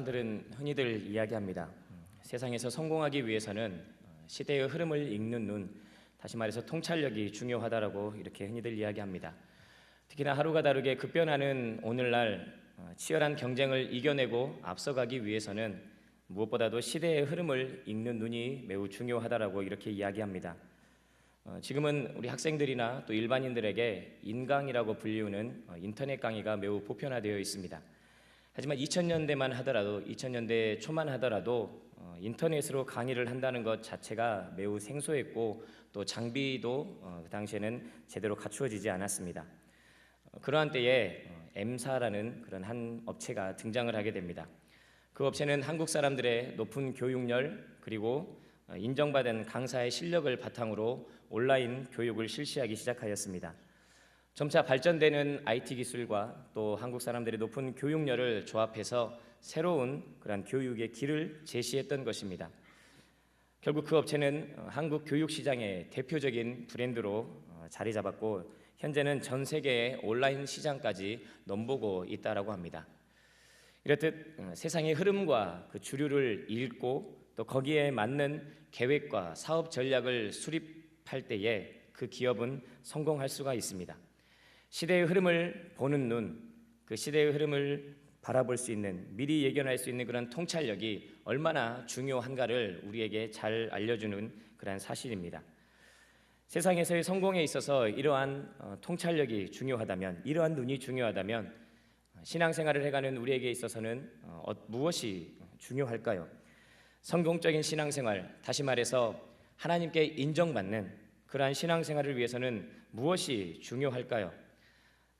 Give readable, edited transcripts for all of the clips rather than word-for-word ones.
사람들은 흔히들 이야기합니다. 세상에서 성공하기 위해서는 시대의 흐름을 읽는 눈, 다시 말해서 통찰력이 중요하다라고 이렇게 흔히들 이야기합니다. 특히나 하루가 다르게 급변하는 오늘날 치열한 경쟁을 이겨내고 앞서가기 위해서는 무엇보다도 시대의 흐름을 읽는 눈이 매우 중요하다라고 이렇게 이야기합니다. 지금은 우리 학생들이나 또 일반인들에게 인강이라고 불리우는 인터넷 강의가 매우 보편화되어 있습니다. 하지만 2000년대 초만 하더라도 인터넷으로 강의를 한다는 것 자체가 매우 생소했고 또 장비도 그 당시에는 제대로 갖추어지지 않았습니다. 그러한 때에 M사라는 그런 한 업체가 등장을 하게 됩니다. 그 업체는 한국 사람들의 높은 교육열 그리고 인정받은 강사의 실력을 바탕으로 온라인 교육을 실시하기 시작하였습니다. 점차 발전되는 IT 기술과 또 한국 사람들의 높은 교육열을 조합해서 새로운 그런 교육의 길을 제시했던 것입니다. 결국 그 업체는 한국 교육 시장의 대표적인 브랜드로 자리 잡았고 현재는 전 세계의 온라인 시장까지 넘보고 있다라고 합니다. 이렇듯 세상의 흐름과 그 주류를 읽고 또 거기에 맞는 계획과 사업 전략을 수립할 때에 그 기업은 성공할 수가 있습니다. 시대의 흐름을 보는 눈, 그 시대의 흐름을 바라볼 수 있는, 미리 예견할 수 있는 그런 통찰력이 얼마나 중요한가를 우리에게 잘 알려주는 그런 사실입니다. 세상에서의 성공에 있어서 이러한 통찰력이 중요하다면, 이러한 눈이 중요하다면 신앙생활을 해가는 우리에게 있어서는 무엇이 중요할까요? 성공적인 신앙생활, 다시 말해서 하나님께 인정받는 그러한 신앙생활을 위해서는 무엇이 중요할까요?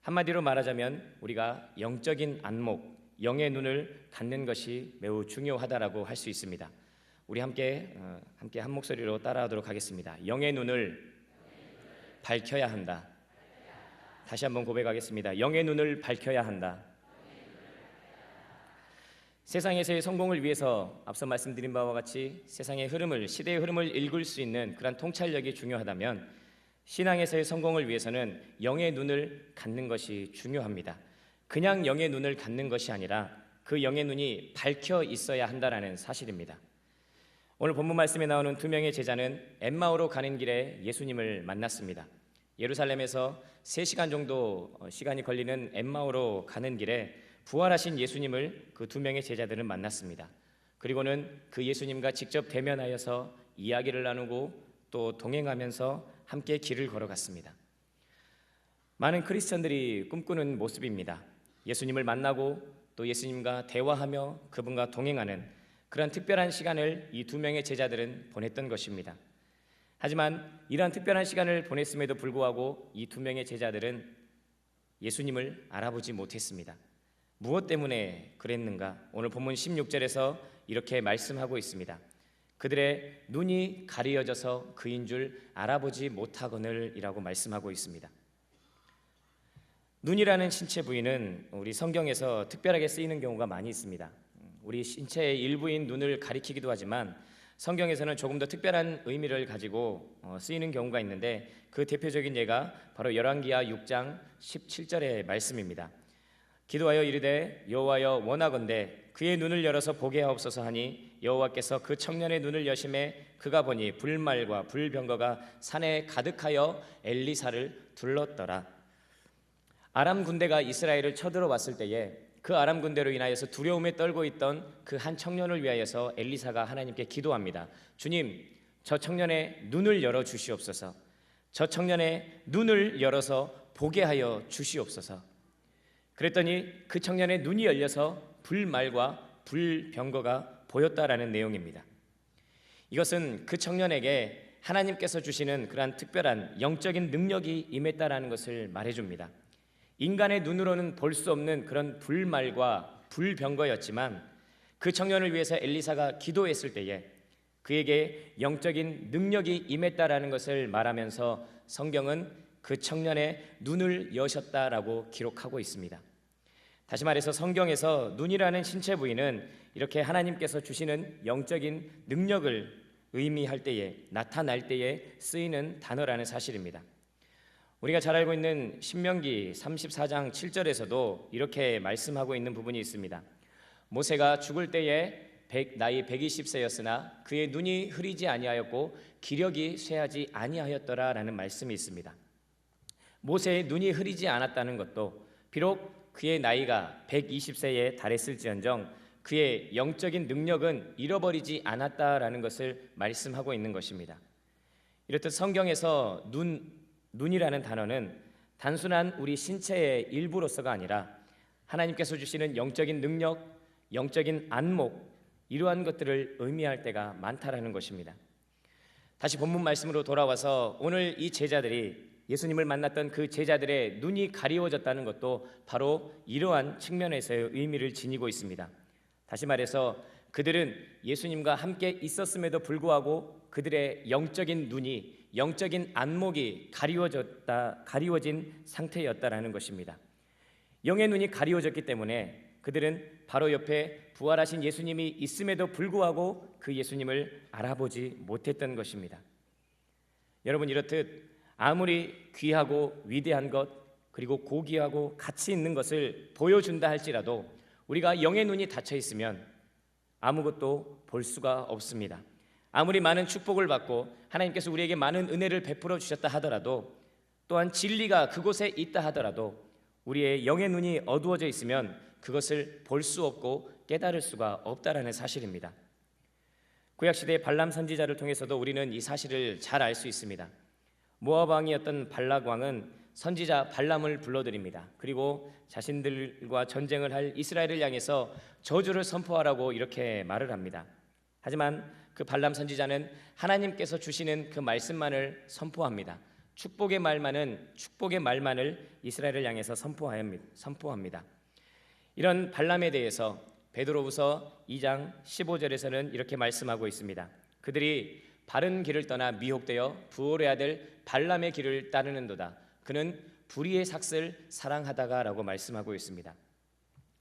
한마디로 말하자면 우리가 영적인 안목, 영의 눈을 갖는 것이 매우 중요하다라고 할 수 있습니다. 우리 함께 한 목소리로 따라하도록 하겠습니다. 영의 눈을 밝혀야 한다. 다시 한번 고백하겠습니다. 영의 눈을 밝혀야 한다. 세상에서의 성공을 위해서 앞서 말씀드린 바와 같이 세상의 흐름을, 시대의 흐름을 읽을 수 있는 그런 통찰력이 중요하다면 신앙에서의 성공을 위해서는 영의 눈을 갖는 것이 중요합니다. 그냥 영의 눈을 갖는 것이 아니라 그 영의 눈이 밝혀 있어야 한다는 사실입니다. 오늘 본문 말씀에 나오는 두 명의 제자는 엠마오로 가는 길에 예수님을 만났습니다. 예루살렘에서 3시간 정도 시간이 걸리는 엠마오로 가는 길에 부활하신 예수님을 그 두 명의 제자들은 만났습니다. 그리고는 그 예수님과 직접 대면하여서 이야기를 나누고 또 동행하면서 함께 길을 걸어갔습니다. 많은 크리스천들이 꿈꾸는 모습입니다. 예수님을 만나고 또 예수님과 대화하며 그분과 동행하는 그런 특별한 시간을 이 두 명의 제자들은 보냈던 것입니다. 하지만 이러한 특별한 시간을 보냈음에도 불구하고 이 두 명의 제자들은 예수님을 알아보지 못했습니다. 무엇 때문에 그랬는가? 오늘 본문 16절에서 이렇게 말씀하고 있습니다. 그들의 눈이 가리어져서 그인 줄 알아보지 못하거늘 이라고 말씀하고 있습니다. 눈이라는 신체 부위는 우리 성경에서 특별하게 쓰이는 경우가 많이 있습니다. 우리 신체의 일부인 눈을 가리키기도 하지만 성경에서는 조금 더 특별한 의미를 가지고 쓰이는 경우가 있는데 그 대표적인 예가 바로 열왕기하 6장 17절의 말씀입니다. 기도하여 이르되 여호와여 원하건대 그의 눈을 열어서 보게 하옵소서 하니 여호와께서 그 청년의 눈을 여심해 그가 보니 불말과 불병거가 산에 가득하여 엘리사를 둘렀더라. 아람 군대가 이스라엘을 쳐들어왔을 때에 그 아람 군대로 인하여서 두려움에 떨고 있던 그 한 청년을 위하여서 엘리사가 하나님께 기도합니다. 주님, 저 청년의 눈을 열어 주시옵소서. 저 청년의 눈을 열어서 보게 하여 주시옵소서. 그랬더니 그 청년의 눈이 열려서 불말과 불병거가 보였다라는 내용입니다. 이것은 그 청년에게 하나님께서 주시는 그러한 특별한 영적인 능력이 임했다라는 것을 말해줍니다. 인간의 눈으로는 볼 수 없는 그런 불말과 불병거였지만 그 청년을 위해서 엘리사가 기도했을 때에 그에게 영적인 능력이 임했다라는 것을 말하면서 성경은 그 청년의 눈을 여셨다라고 기록하고 있습니다. 다시 말해서 성경에서 눈이라는 신체 부위는 이렇게 하나님께서 주시는 영적인 능력을 의미할 때에, 나타날 때에 쓰이는 단어라는 사실입니다. 우리가 잘 알고 있는 신명기 34장 7절에서도 이렇게 말씀하고 있는 부분이 있습니다. 모세가 죽을 때에 나이 120세였으나 그의 눈이 흐리지 아니하였고 기력이 쇠하지 아니하였더라라는 말씀이 있습니다. 모세의 눈이 흐리지 않았다는 것도 비록 그의 나이가 120세에 달했을지언정 그의 영적인 능력은 잃어버리지 않았다라는 것을 말씀하고 있는 것입니다. 이렇듯 성경에서 눈이라는 단어는 단순한 우리 신체의 일부로서가 아니라 하나님께서 주시는 영적인 능력, 영적인 안목, 이러한 것들을 의미할 때가 많다라는 것입니다. 다시 본문 말씀으로 돌아와서 오늘 이 제자들이 예수님을 만났던 그 제자들의 눈이 가리워졌다는 것도 바로 이러한 측면에서의 의미를 지니고 있습니다. 다시 말해서 그들은 예수님과 함께 있었음에도 불구하고 그들의 영적인 눈이, 영적인 안목이 가리워진 상태였다라는 것입니다. 영의 눈이 가리워졌기 때문에 그들은 바로 옆에 부활하신 예수님이 있음에도 불구하고 그 예수님을 알아보지 못했던 것입니다. 여러분, 이렇듯 아무리 귀하고 위대한 것 그리고 고귀하고 가치 있는 것을 보여준다 할지라도 우리가 영의 눈이 닫혀 있으면 아무것도 볼 수가 없습니다. 아무리 많은 축복을 받고 하나님께서 우리에게 많은 은혜를 베풀어 주셨다 하더라도, 또한 진리가 그곳에 있다 하더라도 우리의 영의 눈이 어두워져 있으면 그것을 볼 수 없고 깨달을 수가 없다라는 사실입니다. 구약시대의 발람 선지자를 통해서도 우리는 이 사실을 잘 알 수 있습니다. 모압 왕이었던 발락 왕은 선지자 발람을 불러들입니다. 그리고 자신들과 전쟁을 할 이스라엘을 향해서 저주를 선포하라고 이렇게 말을 합니다. 하지만 그 발람 선지자는 하나님께서 주시는 그 말씀만을 선포합니다. 축복의 말만을 이스라엘을 향해서 선포합니다. 이런 발람에 대해서 베드로후서 2장 15절에서는 이렇게 말씀하고 있습니다. 그들이 바른 길을 떠나 미혹되어 부올의 아들 발람의 길을 따르는도다. 그는 불의의 삭슬 사랑하다가라고 말씀하고 있습니다.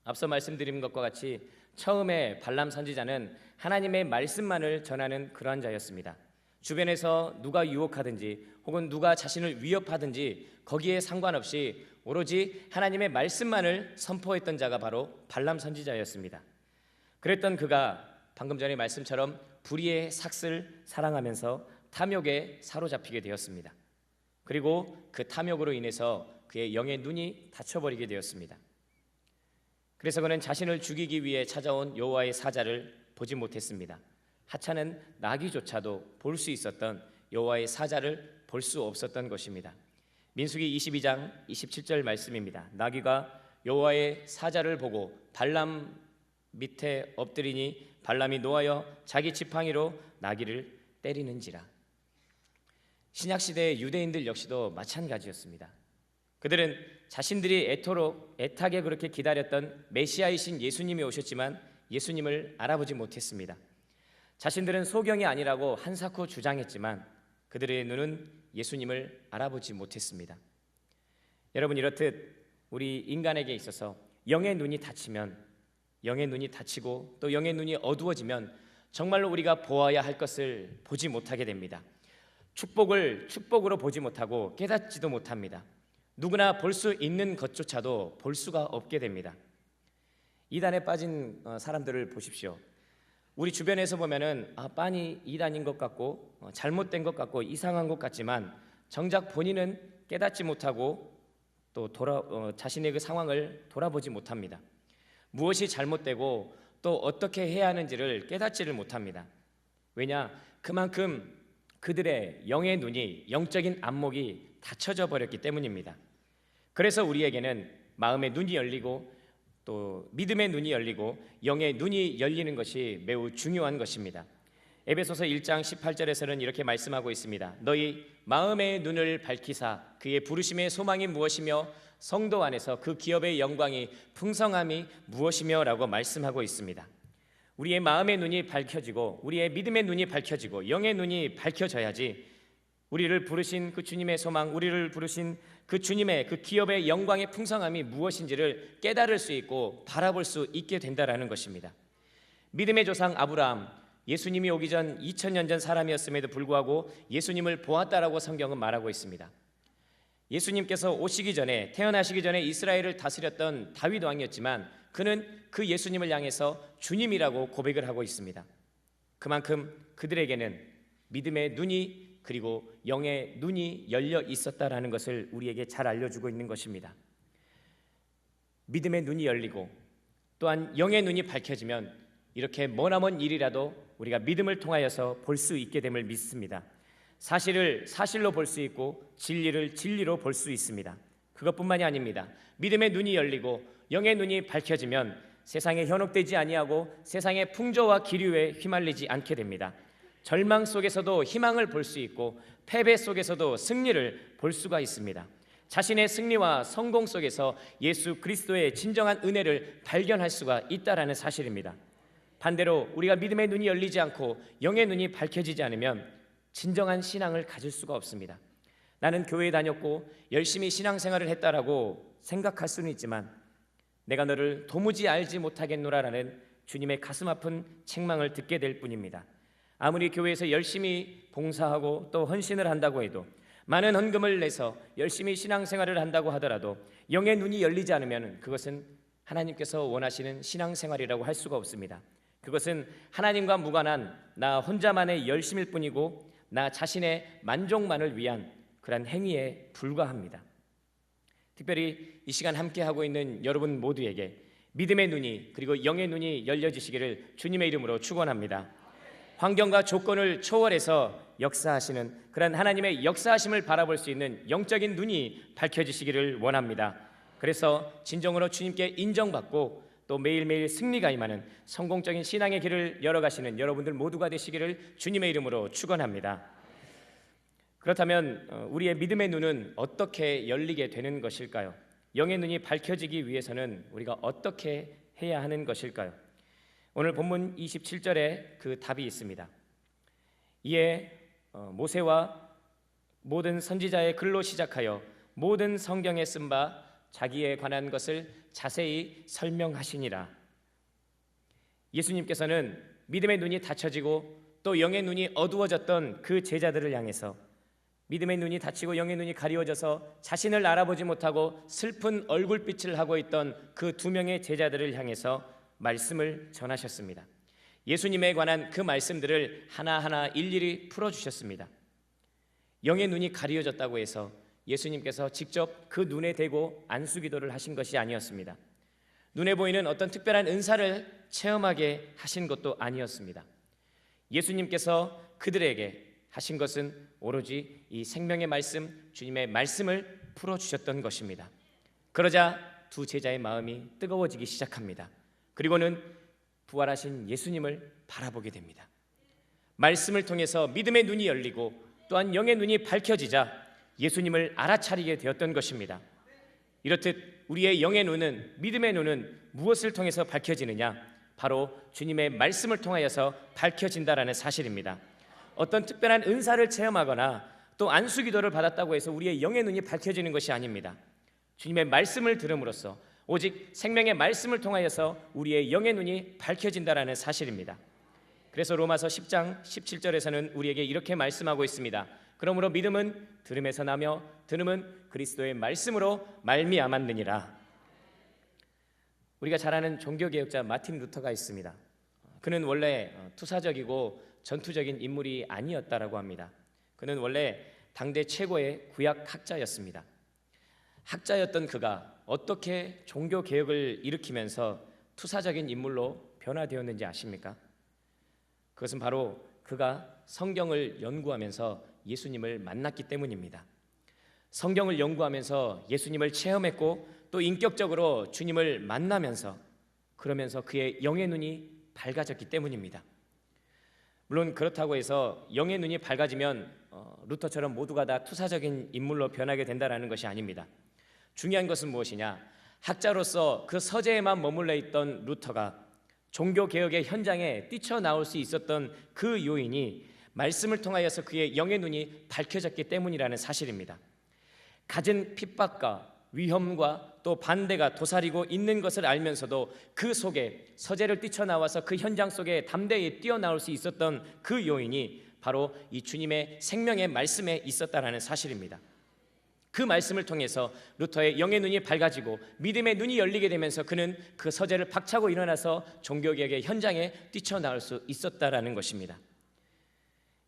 앞서 말씀드린 것과 같이 처음에 발람 선지자는 하나님의 말씀만을 전하는 그러한 자였습니다. 주변에서 누가 유혹하든지 혹은 누가 자신을 위협하든지 거기에 상관없이 오로지 하나님의 말씀만을 선포했던 자가 바로 발람 선지자였습니다. 그랬던 그가 방금 전의 말씀처럼 불의의 삭슬 사랑하면서 탐욕에 사로잡히게 되었습니다. 그리고 그 탐욕으로 인해서 그의 영의 눈이 닫혀버리게 되었습니다. 그래서 그는 자신을 죽이기 위해 찾아온 여호와의 사자를 보지 못했습니다. 하찮은 나귀조차도 볼 수 있었던 여호와의 사자를 볼 수 없었던 것입니다. 민수기 22장 27절 말씀입니다. 나귀가 여호와의 사자를 보고 발람 밑에 엎드리니 발람이 노하여 자기 지팡이로 나귀를 때리는지라. 신약시대의 유대인들 역시도 마찬가지였습니다. 그들은 자신들이 애타게 그렇게 기다렸던 메시아이신 예수님이 오셨지만 예수님을 알아보지 못했습니다. 자신들은 소경이 아니라고 한사코 주장했지만 그들의 눈은 예수님을 알아보지 못했습니다. 여러분, 이렇듯 우리 인간에게 있어서 영의 눈이 닫히고 또 영의 눈이 어두워지면 정말로 우리가 보아야 할 것을 보지 못하게 됩니다. 축복을 축복으로 보지 못하고 깨닫지도 못합니다. 누구나 볼 수 있는 것조차도 볼 수가 없게 됩니다. 이단에 빠진 사람들을 보십시오. 우리 주변에서 보면은 빤히 이단인 것 같고 잘못된 것 같고 이상한 것 같지만 정작 본인은 깨닫지 못하고 또 자신의 그 상황을 돌아보지 못합니다. 무엇이 잘못되고 또 어떻게 해야 하는지를 깨닫지를 못합니다. 왜냐? 그만큼 그들의 영의 눈이, 영적인 안목이 닫혀져 버렸기 때문입니다. 그래서 우리에게는 마음의 눈이 열리고 또 믿음의 눈이 열리고 영의 눈이 열리는 것이 매우 중요한 것입니다. 에베소서 1장 18절에서는 이렇게 말씀하고 있습니다. 너희 마음의 눈을 밝히사 그의 부르심의 소망이 무엇이며 성도 안에서 그 기업의 영광이 풍성함이 무엇이며 라고 말씀하고 있습니다. 우리의 마음의 눈이 밝혀지고 우리의 믿음의 눈이 밝혀지고 영의 눈이 밝혀져야지 우리를 부르신 그 주님의 소망, 우리를 부르신 그 주님의 그 기업의 영광의 풍성함이 무엇인지를 깨달을 수 있고 바라볼 수 있게 된다라는 것입니다. 믿음의 조상 아브라함, 예수님이 오기 전 2000년 전 사람이었음에도 불구하고 예수님을 보았다라고 성경은 말하고 있습니다. 예수님께서 태어나시기 전에 이스라엘을 다스렸던 다윗 왕이었지만 그는 그 예수님을 향해서 주님이라고 고백을 하고 있습니다. 그만큼 그들에게는 믿음의 눈이 그리고 영의 눈이 열려 있었다라는 것을 우리에게 잘 알려주고 있는 것입니다. 믿음의 눈이 열리고 또한 영의 눈이 밝혀지면 이렇게 머나먼 일이라도 우리가 믿음을 통하여서 볼 수 있게 됨을 믿습니다. 사실을 사실로 볼 수 있고 진리를 진리로 볼 수 있습니다. 그것뿐만이 아닙니다. 믿음의 눈이 열리고 영의 눈이 밝혀지면 세상에 현혹되지 아니하고 세상의 풍조와 기류에 휘말리지 않게 됩니다. 절망 속에서도 희망을 볼 수 있고 패배 속에서도 승리를 볼 수가 있습니다. 자신의 승리와 성공 속에서 예수 그리스도의 진정한 은혜를 발견할 수가 있다라는 사실입니다. 반대로 우리가 믿음의 눈이 열리지 않고 영의 눈이 밝혀지지 않으면 진정한 신앙을 가질 수가 없습니다. 나는 교회에 다녔고 열심히 신앙생활을 했다라고 생각할 수는 있지만 내가 너를 도무지 알지 못하겠노라라는 주님의 가슴 아픈 책망을 듣게 될 뿐입니다. 아무리 교회에서 열심히 봉사하고 또 헌신을 한다고 해도 많은 헌금을 내서 열심히 신앙생활을 한다고 하더라도 영의 눈이 열리지 않으면 그것은 하나님께서 원하시는 신앙생활이라고 할 수가 없습니다. 그것은 하나님과 무관한 나 혼자만의 열심일 뿐이고 나 자신의 만족만을 위한 그런 행위에 불과합니다. 특별히 이 시간 함께하고 있는 여러분 모두에게 믿음의 눈이 그리고 영의 눈이 열려지시기를 주님의 이름으로 축원합니다. 환경과 조건을 초월해서 역사하시는 그런 하나님의 역사하심을 바라볼 수 있는 영적인 눈이 밝혀지시기를 원합니다. 그래서 진정으로 주님께 인정받고 또 매일매일 승리가 임하는 성공적인 신앙의 길을 열어가시는 여러분들 모두가 되시기를 주님의 이름으로 축원합니다. 그렇다면 우리의 믿음의 눈은 어떻게 열리게 되는 것일까요? 영의 눈이 밝혀지기 위해서는 우리가 어떻게 해야 하는 것일까요? 오늘 본문 27절에 그 답이 있습니다. 이에 모세와 모든 선지자의 글로 시작하여 모든 성경에 쓴 바 자기에 관한 것을 자세히 설명하시니라. 예수님께서는 믿음의 눈이 닫혀지고 또 영의 눈이 어두워졌던 그 제자들을 향해서 믿음의 눈이 닫히고 영의 눈이 가리워져서 자신을 알아보지 못하고 슬픈 얼굴빛을 하고 있던 그 두 명의 제자들을 향해서 말씀을 전하셨습니다. 예수님에 관한 그 말씀들을 하나하나 일일이 풀어주셨습니다. 영의 눈이 가리워졌다고 해서 예수님께서 직접 그 눈에 대고 안수기도를 하신 것이 아니었습니다. 눈에 보이는 어떤 특별한 은사를 체험하게 하신 것도 아니었습니다. 예수님께서 그들에게 하신 것은 오로지 이 생명의 말씀, 주님의 말씀을 풀어주셨던 것입니다. 그러자 두 제자의 마음이 뜨거워지기 시작합니다. 그리고는 부활하신 예수님을 바라보게 됩니다. 말씀을 통해서 믿음의 눈이 열리고 또한 영의 눈이 밝혀지자 예수님을 알아차리게 되었던 것입니다. 이렇듯 우리의 영의 눈은, 믿음의 눈은 무엇을 통해서 밝혀지느냐? 바로 주님의 말씀을 통하여서 밝혀진다라는 사실입니다. 어떤 특별한 은사를 체험하거나 또 안수기도를 받았다고 해서 우리의 영의 눈이 밝혀지는 것이 아닙니다. 주님의 말씀을 들음으로써 오직 생명의 말씀을 통하여서 우리의 영의 눈이 밝혀진다라는 사실입니다. 그래서 로마서 10장 17절에서는 우리에게 이렇게 말씀하고 있습니다. 그러므로 믿음은 들음에서 나며 들음은 그리스도의 말씀으로 말미암았느니라. 우리가 잘 아는 종교개혁자 마틴 루터가 있습니다. 그는 원래 투사적이고 전투적인 인물이 아니었다라고 합니다. 그는 원래 당대 최고의 구약학자였습니다. 학자였던 그가 어떻게 종교개혁을 일으키면서 투사적인 인물로 변화되었는지 아십니까? 그것은 바로 그가 성경을 연구하면서 예수님을 만났기 때문입니다. 성경을 연구하면서 예수님을 체험했고 또 인격적으로 주님을 만나면서 그러면서 그의 영의 눈이 밝아졌기 때문입니다. 물론 그렇다고 해서 영의 눈이 밝아지면 루터처럼 모두가 다 투사적인 인물로 변하게 된다는 것이 아닙니다. 중요한 것은 무엇이냐? 학자로서 그 서재에만 머물러 있던 루터가 종교개혁의 현장에 뛰쳐나올 수 있었던 그 요인이 말씀을 통하여서 그의 영의 눈이 밝혀졌기 때문이라는 사실입니다. 갖은 핍박과 위험과 또 반대가 도사리고 있는 것을 알면서도 그 속에 서재를 뛰쳐나와서 그 현장 속에 담대히 뛰어나올 수 있었던 그 요인이 바로 이 주님의 생명의 말씀에 있었다라는 사실입니다. 그 말씀을 통해서 루터의 영의 눈이 밝아지고 믿음의 눈이 열리게 되면서 그는 그 서재를 박차고 일어나서 종교개혁의 현장에 뛰쳐나올 수 있었다라는 것입니다.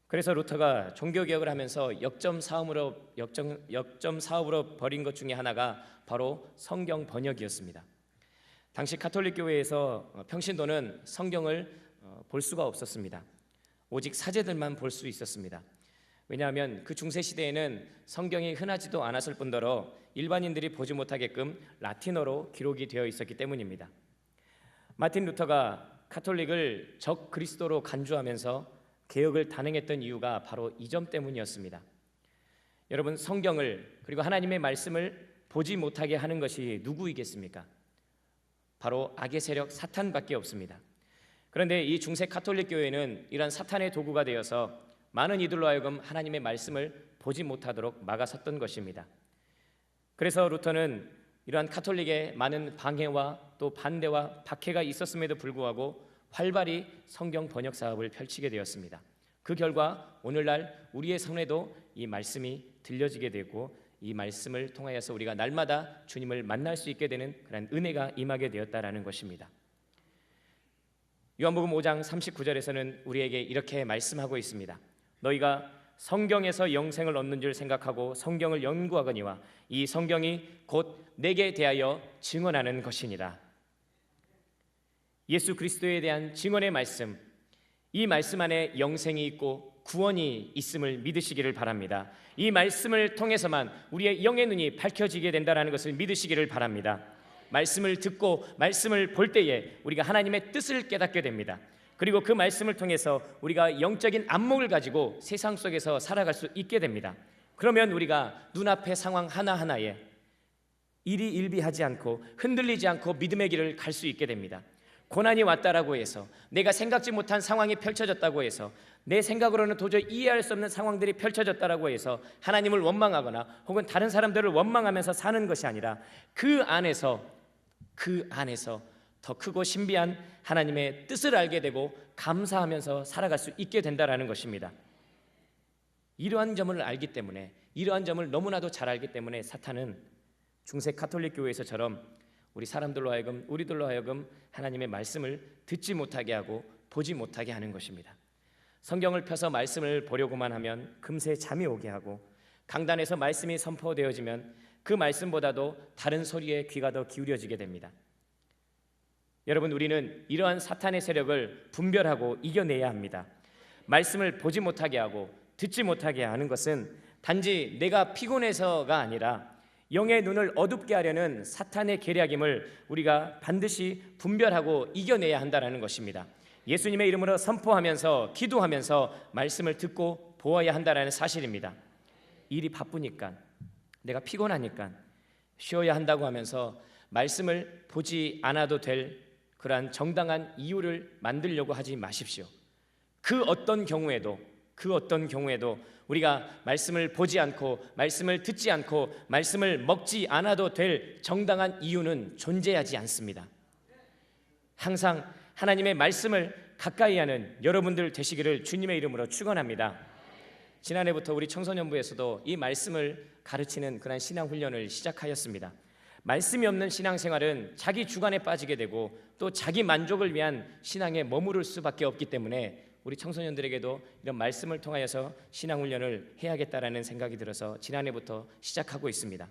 그래서 루터가 종교개혁을 하면서 역점 사업으로 벌인 것 중에 하나가 바로 성경 번역이었습니다. 당시 가톨릭 교회에서 평신도는 성경을 볼 수가 없었습니다. 오직 사제들만 볼 수 있었습니다. 왜냐하면 그 중세 시대에는 성경이 흔하지도 않았을 뿐더러 일반인들이 보지 못하게끔 라틴어로 기록이 되어 있었기 때문입니다. 마틴 루터가 가톨릭을 적 그리스도로 간주하면서 개혁을 단행했던 이유가 바로 이 점 때문이었습니다. 여러분, 성경을 그리고 하나님의 말씀을 보지 못하게 하는 것이 누구이겠습니까? 바로 악의 세력 사탄밖에 없습니다. 그런데 이 중세 가톨릭 교회는 이런 사탄의 도구가 되어서 많은 이들로 하여금 하나님의 말씀을 보지 못하도록 막아섰던 것입니다. 그래서 루터는 이러한 가톨릭의 많은 방해와 또 반대와 박해가 있었음에도 불구하고 활발히 성경 번역 사업을 펼치게 되었습니다. 그 결과 오늘날 우리의 손에도 이 말씀이 들려지게 되고 이 말씀을 통하여서 우리가 날마다 주님을 만날 수 있게 되는 그런 은혜가 임하게 되었다라는 것입니다. 요한복음 5장 39절에서는 우리에게 이렇게 말씀하고 있습니다. 너희가 성경에서 영생을 얻는 줄 생각하고 성경을 연구하거니와 이 성경이 곧 내게 대하여 증언하는 것이니라. 예수 그리스도에 대한 증언의 말씀, 이 말씀 안에 영생이 있고 구원이 있음을 믿으시기를 바랍니다. 이 말씀을 통해서만 우리의 영의 눈이 밝혀지게 된다는 것을 믿으시기를 바랍니다. 말씀을 듣고 말씀을 볼 때에 우리가 하나님의 뜻을 깨닫게 됩니다. 그리고 그 말씀을 통해서 우리가 영적인 안목을 가지고 세상 속에서 살아갈 수 있게 됩니다. 그러면 우리가 눈앞의 상황 하나하나에 일희일비하지 않고 흔들리지 않고 믿음의 길을 갈 수 있게 됩니다. 고난이 왔다라고 해서, 내가 생각지 못한 상황이 펼쳐졌다고 해서, 내 생각으로는 도저히 이해할 수 없는 상황들이 펼쳐졌다라고 해서 하나님을 원망하거나 혹은 다른 사람들을 원망하면서 사는 것이 아니라 그 안에서 더 크고 신비한 하나님의 뜻을 알게 되고 감사하면서 살아갈 수 있게 된다라는 것입니다. 이러한 점을 알기 때문에, 이러한 점을 너무나도 잘 알기 때문에 사탄은 중세 가톨릭 교회에서처럼 우리들로 하여금 하나님의 말씀을 듣지 못하게 하고 보지 못하게 하는 것입니다. 성경을 펴서 말씀을 보려고만 하면 금세 잠이 오게 하고, 강단에서 말씀이 선포되어지면 그 말씀보다도 다른 소리에 귀가 더 기울여지게 됩니다. 여러분, 우리는 이러한 사탄의 세력을 분별하고 이겨내야 합니다. 말씀을 보지 못하게 하고 듣지 못하게 하는 것은 단지 내가 피곤해서가 아니라 영의 눈을 어둡게 하려는 사탄의 계략임을 우리가 반드시 분별하고 이겨내야 한다는 것입니다. 예수님의 이름으로 선포하면서 기도하면서 말씀을 듣고 보아야 한다는 사실입니다. 일이 바쁘니까, 내가 피곤하니까 쉬어야 한다고 하면서 말씀을 보지 않아도 될 그러한 정당한 이유를 만들려고 하지 마십시오. 그 어떤 경우에도 우리가 말씀을 보지 않고 말씀을 듣지 않고 말씀을 먹지 않아도 될 정당한 이유는 존재하지 않습니다. 항상 하나님의 말씀을 가까이 하는 여러분들 되시기를 주님의 이름으로 축원합니다. 지난해부터 우리 청소년부에서도 이 말씀을 가르치는 그런 신앙 훈련을 시작하였습니다. 말씀이 없는 신앙생활은 자기 주관에 빠지게 되고 또 자기 만족을 위한 신앙에 머무를 수밖에 없기 때문에 우리 청소년들에게도 이런 말씀을 통하여서 신앙 훈련을 해야겠다라는 생각이 들어서 지난해부터 시작하고 있습니다.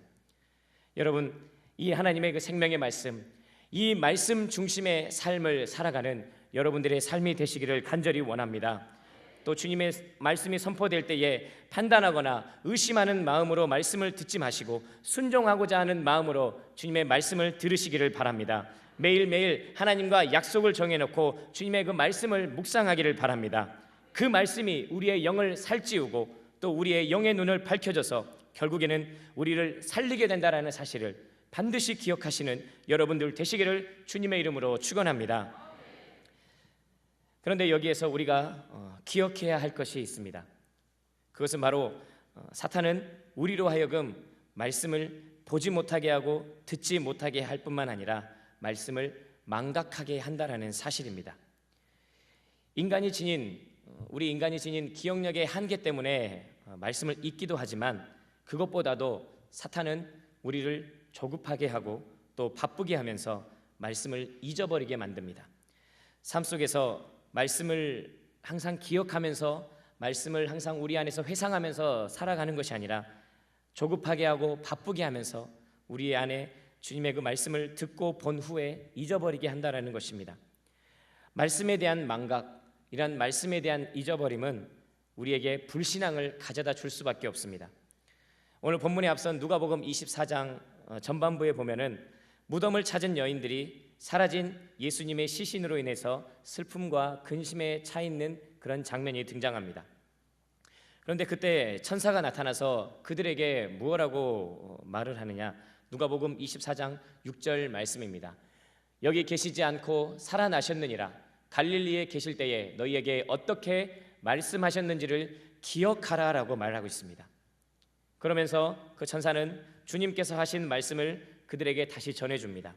여러분, 이 하나님의 그 생명의 말씀, 이 말씀 중심의 삶을 살아가는 여러분들의 삶이 되시기를 간절히 원합니다. 또 주님의 말씀이 선포될 때에 판단하거나 의심하는 마음으로 말씀을 듣지 마시고 순종하고자 하는 마음으로 주님의 말씀을 들으시기를 바랍니다. 매일매일 하나님과 약속을 정해놓고 주님의 그 말씀을 묵상하기를 바랍니다. 그 말씀이 우리의 영을 살찌우고 또 우리의 영의 눈을 밝혀줘서 결국에는 우리를 살리게 된다는 사실을 반드시 기억하시는 여러분들 되시기를 주님의 이름으로 축원합니다. 그런데 여기에서 우리가 기억해야 할 것이 있습니다. 그것은 바로 사탄은 우리로 하여금 말씀을 보지 못하게 하고 듣지 못하게 할 뿐만 아니라 말씀을 망각하게 한다라는 사실입니다. 우리 인간이 지닌 기억력의 한계 때문에 말씀을 잊기도 하지만 그것보다도 사탄은 우리를 조급하게 하고 또 바쁘게 하면서 말씀을 잊어버리게 만듭니다. 삶 속에서 말씀을 항상 기억하면서 말씀을 항상 우리 안에서 회상하면서 살아가는 것이 아니라 조급하게 하고 바쁘게 하면서 우리 안에 주님의 그 말씀을 듣고 본 후에 잊어버리게 한다는 것입니다. 말씀에 대한 망각, 이런 말씀에 대한 잊어버림은 우리에게 불신앙을 가져다 줄 수밖에 없습니다. 오늘 본문에 앞선 누가복음 24장 전반부에 보면은 무덤을 찾은 여인들이 사라진 예수님의 시신으로 인해서 슬픔과 근심에 차 있는 그런 장면이 등장합니다. 그런데 그때 천사가 나타나서 그들에게 무엇라고 말을 하느냐? 누가복음 24장 6절 말씀입니다. 여기 계시지 않고 살아나셨느니라. 갈릴리에 계실 때에 너희에게 어떻게 말씀하셨는지를 기억하라라고 말하고 있습니다. 그러면서 그 천사는 주님께서 하신 말씀을 그들에게 다시 전해줍니다.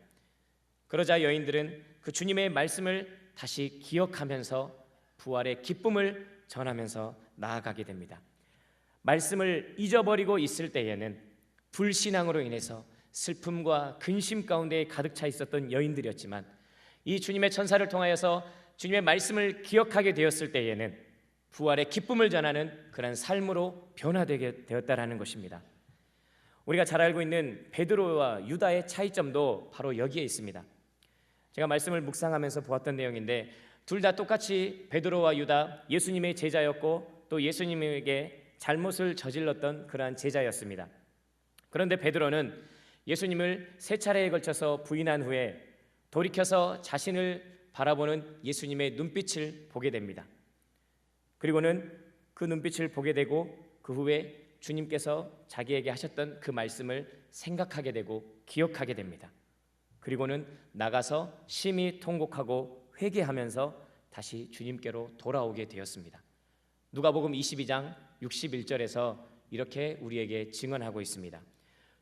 그러자 여인들은 그 주님의 말씀을 다시 기억하면서 부활의 기쁨을 전하면서 나아가게 됩니다. 말씀을 잊어버리고 있을 때에는 불신앙으로 인해서 슬픔과 근심 가운데 가득 차 있었던 여인들이었지만 이 주님의 천사를 통하여서 주님의 말씀을 기억하게 되었을 때에는 부활의 기쁨을 전하는 그런 삶으로 변화되게 되었다라는 것입니다. 우리가 잘 알고 있는 베드로와 유다의 차이점도 바로 여기에 있습니다. 제가 말씀을 묵상하면서 보았던 내용인데 둘 다 똑같이 베드로와 유다 예수님의 제자였고 또 예수님에게 잘못을 저질렀던 그러한 제자였습니다. 그런데 베드로는 예수님을 세 차례에 걸쳐서 부인한 후에 돌이켜서 자신을 바라보는 예수님의 눈빛을 보게 됩니다. 그리고는 그 눈빛을 보게 되고 그 후에 주님께서 자기에게 하셨던 그 말씀을 생각하게 되고 기억하게 됩니다. 그리고는 나가서 심히 통곡하고 회개하면서 다시 주님께로 돌아오게 되었습니다. 누가복음 22장 61절에서 이렇게 우리에게 증언하고 있습니다.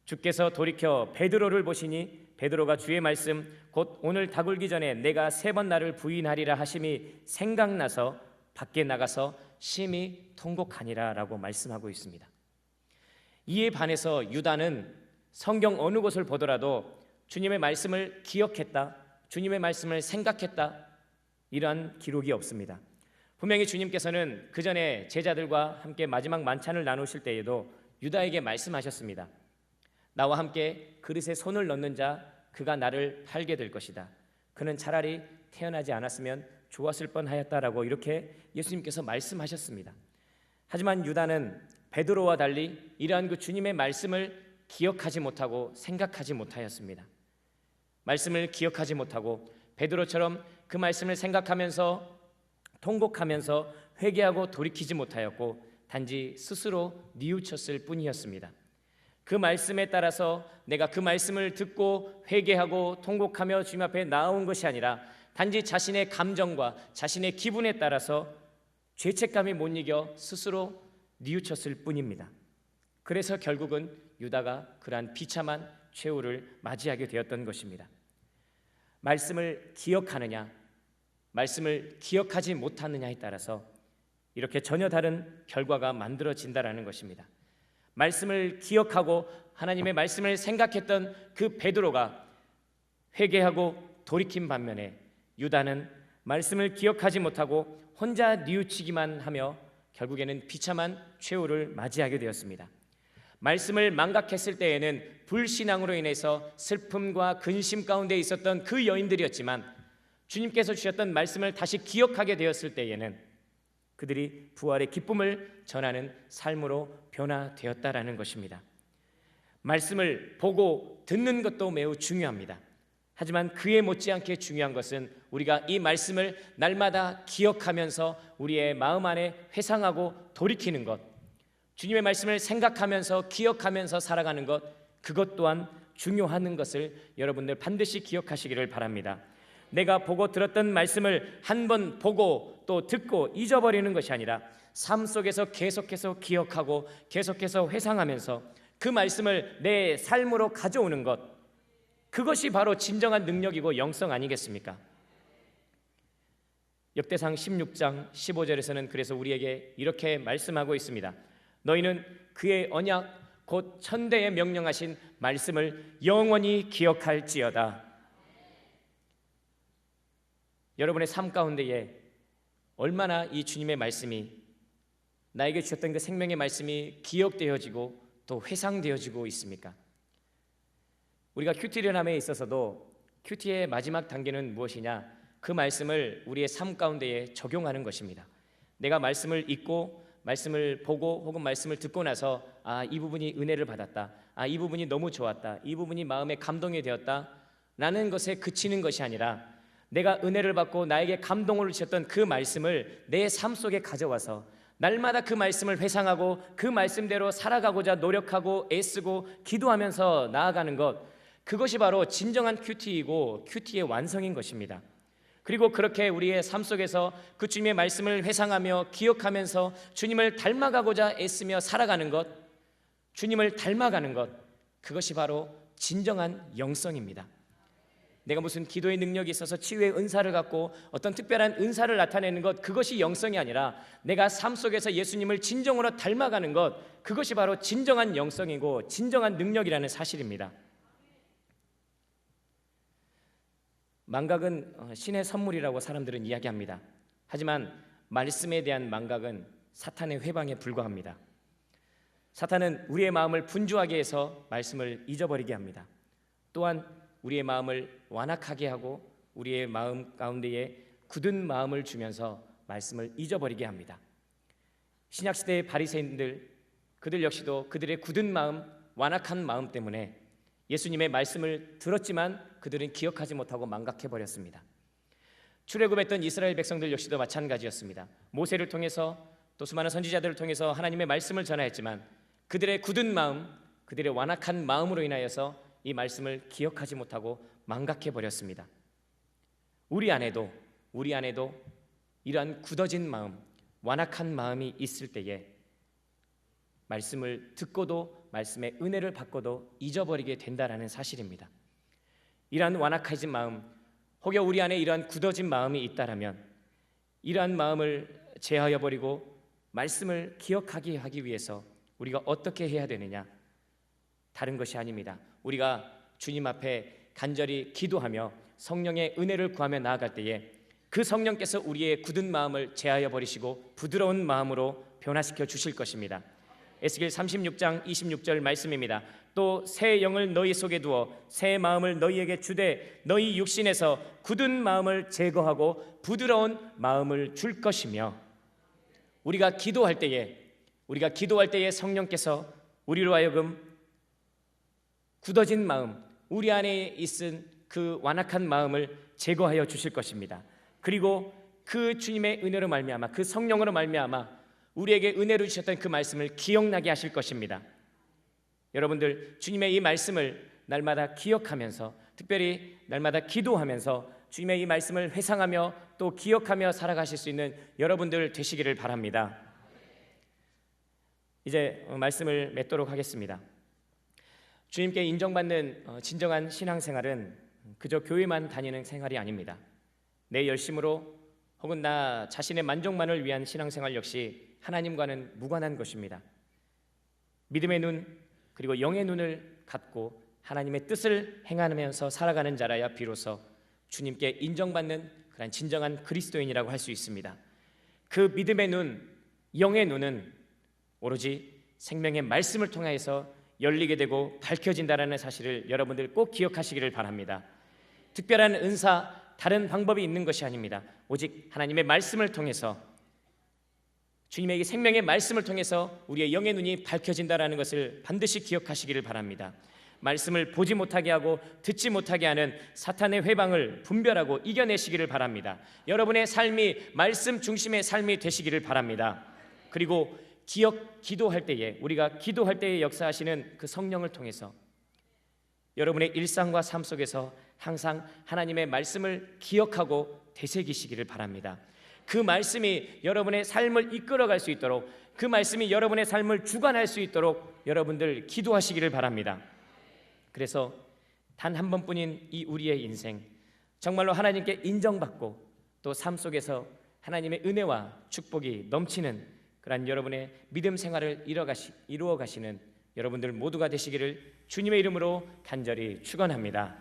주께서 돌이켜 베드로를 보시니 베드로가 주의 말씀 곧 오늘 닭울기 전에 내가 3번 나를 부인하리라 하심이 생각나서 밖에 나가서 심히 통곡하니라 라고 말씀하고 있습니다. 이에 반해서 유다는 성경 어느 곳을 보더라도 주님의 말씀을 기억했다, 주님의 말씀을 생각했다, 이러한 기록이 없습니다. 분명히 주님께서는 그 전에 제자들과 함께 마지막 만찬을 나누실 때에도 유다에게 말씀하셨습니다. 나와 함께 그릇에 손을 넣는 자 그가 나를 팔게 될 것이다. 그는 차라리 태어나지 않았으면 좋았을 뻔하였다라고 이렇게 예수님께서 말씀하셨습니다. 하지만 유다는 베드로와 달리 이러한 그 주님의 말씀을 기억하지 못하고 생각하지 못하였습니다. 말씀을 기억하지 못하고 베드로처럼 그 말씀을 생각하면서 통곡하면서 회개하고 돌이키지 못하였고 단지 스스로 뉘우쳤을 뿐이었습니다. 그 말씀에 따라서 내가 그 말씀을 듣고 회개하고 통곡하며 주님 앞에 나아온 것이 아니라 단지 자신의 감정과 자신의 기분에 따라서 죄책감이 못 이겨 스스로 뉘우쳤을 뿐입니다. 그래서 결국은 유다가 그러한 비참한 최후를 맞이하게 되었던 것입니다. 말씀을 기억하느냐, 말씀을 기억하지 못하느냐에 따라서 이렇게 전혀 다른 결과가 만들어진다라는 것입니다. 말씀을 기억하고 하나님의 말씀을 생각했던 그 베드로가 회개하고 돌이킨 반면에 유다는 말씀을 기억하지 못하고 혼자 뉘우치기만 하며 결국에는 비참한 최후를 맞이하게 되었습니다. 말씀을 망각했을 때에는 불신앙으로 인해서 슬픔과 근심 가운데 있었던 그 여인들이었지만 주님께서 주셨던 말씀을 다시 기억하게 되었을 때에는 그들이 부활의 기쁨을 전하는 삶으로 변화되었다라는 것입니다. 말씀을 보고 듣는 것도 매우 중요합니다. 하지만 그에 못지않게 중요한 것은 우리가 이 말씀을 날마다 기억하면서 우리의 마음 안에 회상하고 돌이키는 것, 주님의 말씀을 생각하면서 기억하면서 살아가는 것, 그것 또한 중요한 것을 여러분들 반드시 기억하시기를 바랍니다. 내가 보고 들었던 말씀을 한 번 보고 또 듣고 잊어버리는 것이 아니라 삶 속에서 계속해서 기억하고 계속해서 회상하면서 그 말씀을 내 삶으로 가져오는 것, 그것이 바로 진정한 능력이고 영성 아니겠습니까? 역대상 16장 15절에서는 그래서 우리에게 이렇게 말씀하고 있습니다. 너희는 그의 언약 곧 천대에 명령하신 말씀을 영원히 기억할지어다. 여러분의 삶 가운데에 얼마나 이 주님의 말씀이, 나에게 주셨던 그 생명의 말씀이 기억되어지고 또 회상되어지고 있습니까? 우리가 큐티련함에 있어서도 큐티의 마지막 단계는 무엇이냐? 그 말씀을 우리의 삶 가운데에 적용하는 것입니다. 내가 말씀을 읽고 말씀을 보고 혹은 말씀을 듣고 나서 이 부분이 은혜를 받았다, 이 부분이 너무 좋았다, 이 부분이 마음에 감동이 되었다 라는 것에 그치는 것이 아니라 내가 은혜를 받고 나에게 감동을 주셨던 그 말씀을 내 삶 속에 가져와서 날마다 그 말씀을 회상하고 그 말씀대로 살아가고자 노력하고 애쓰고 기도하면서 나아가는 것, 그것이 바로 진정한 큐티이고 큐티의 완성인 것입니다. 그리고 그렇게 우리의 삶 속에서 그 주님의 말씀을 회상하며 기억하면서 주님을 닮아가고자 애쓰며 살아가는 것, 주님을 닮아가는 것, 그것이 바로 진정한 영성입니다. 내가 무슨 기도의 능력이 있어서 치유의 은사를 갖고 어떤 특별한 은사를 나타내는 것, 그것이 영성이 아니라 내가 삶 속에서 예수님을 진정으로 닮아가는 것, 그것이 바로 진정한 영성이고 진정한 능력이라는 사실입니다. 망각은 신의 선물이라고 사람들은 이야기합니다. 하지만 말씀에 대한 망각은 사탄의 회방에 불과합니다. 사탄은 우리의 마음을 분주하게 해서 말씀을 잊어버리게 합니다. 또한 우리의 마음을 완악하게 하고 우리의 마음 가운데에 굳은 마음을 주면서 말씀을 잊어버리게 합니다. 신약시대의 바리새인들, 그들 역시도 그들의 굳은 마음, 완악한 마음 때문에 예수님의 말씀을 들었지만 그들은 기억하지 못하고 망각해버렸습니다. 출애굽했던 이스라엘 백성들 역시도 마찬가지였습니다. 모세를 통해서 또 수많은 선지자들을 통해서 하나님의 말씀을 전하였지만 그들의 굳은 마음, 그들의 완악한 마음으로 인하여서 이 말씀을 기억하지 못하고 망각해버렸습니다. 우리 안에도 이러한 굳어진 마음, 완악한 마음이 있을 때에 말씀을 듣고도 말씀의 은혜를 받고도 잊어버리게 된다라는 사실입니다. 이러한 완악해진 마음, 혹여 우리 안에 이러한 굳어진 마음이 있다라면 이러한 마음을 제하여 버리고 말씀을 기억하게 하기 위해서 우리가 어떻게 해야 되느냐? 다른 것이 아닙니다. 우리가 주님 앞에 간절히 기도하며 성령의 은혜를 구하며 나아갈 때에 그 성령께서 우리의 굳은 마음을 제하여 버리시고 부드러운 마음으로 변화시켜 주실 것입니다. 에스겔 36장 26절 말씀입니다. 또 새 영을 너희 속에 두어 새 마음을 너희에게 주되 너희 육신에서 굳은 마음을 제거하고 부드러운 마음을 줄 것이며, 우리가 기도할 때에 성령께서 우리로 하여금 굳어진 마음, 우리 안에 있은 그 완악한 마음을 제거하여 주실 것입니다. 그리고 그 주님의 은혜로 말미암아, 그 성령으로 말미암아 우리에게 은혜로 주셨던 그 말씀을 기억나게 하실 것입니다. 여러분들, 주님의 이 말씀을 날마다 기억하면서, 특별히 날마다 기도하면서 주님의 이 말씀을 회상하며 또 기억하며 살아가실 수 있는 여러분들 되시기를 바랍니다. 이제 말씀을 맺도록 하겠습니다. 주님께 인정받는 진정한 신앙생활은 그저 교회만 다니는 생활이 아닙니다. 내 열심으로 혹은 나 자신의 만족만을 위한 신앙생활 역시 하나님과는 무관한 것입니다. 믿음의 눈, 그리고 영의 눈을 갖고 하나님의 뜻을 행하면서 살아가는 자라야 비로소 주님께 인정받는 그런 진정한 그리스도인이라고 할 수 있습니다. 그 믿음의 눈, 영의 눈은 오로지 생명의 말씀을 통해서 열리게 되고 밝혀진다는 사실을 여러분들 꼭 기억하시기를 바랍니다. 특별한 은사, 다른 방법이 있는 것이 아닙니다. 오직 하나님의 말씀을 통해서, 주님의 이 생명의 말씀을 통해서 우리의 영의 눈이 밝혀진다는 것을 반드시 기억하시기를 바랍니다. 말씀을 보지 못하게 하고 듣지 못하게 하는 사탄의 회방을 분별하고 이겨내시기를 바랍니다. 여러분의 삶이 말씀 중심의 삶이 되시기를 바랍니다. 그리고 기도할 때에, 우리가 기도할 때에 역사하시는 그 성령을 통해서 여러분의 일상과 삶 속에서 항상 하나님의 말씀을 기억하고 되새기시기를 바랍니다. 그 말씀이 여러분의 삶을 이끌어갈 수 있도록, 그 말씀이 여러분의 삶을 주관할 수 있도록 여러분들 기도하시기를 바랍니다. 그래서 단 한 번뿐인 이 우리의 인생, 정말로 하나님께 인정받고 또 삶 속에서 하나님의 은혜와 축복이 넘치는 그런 여러분의 믿음 생활을 이루어 가시는 여러분들 모두가 되시기를 주님의 이름으로 간절히 축원합니다.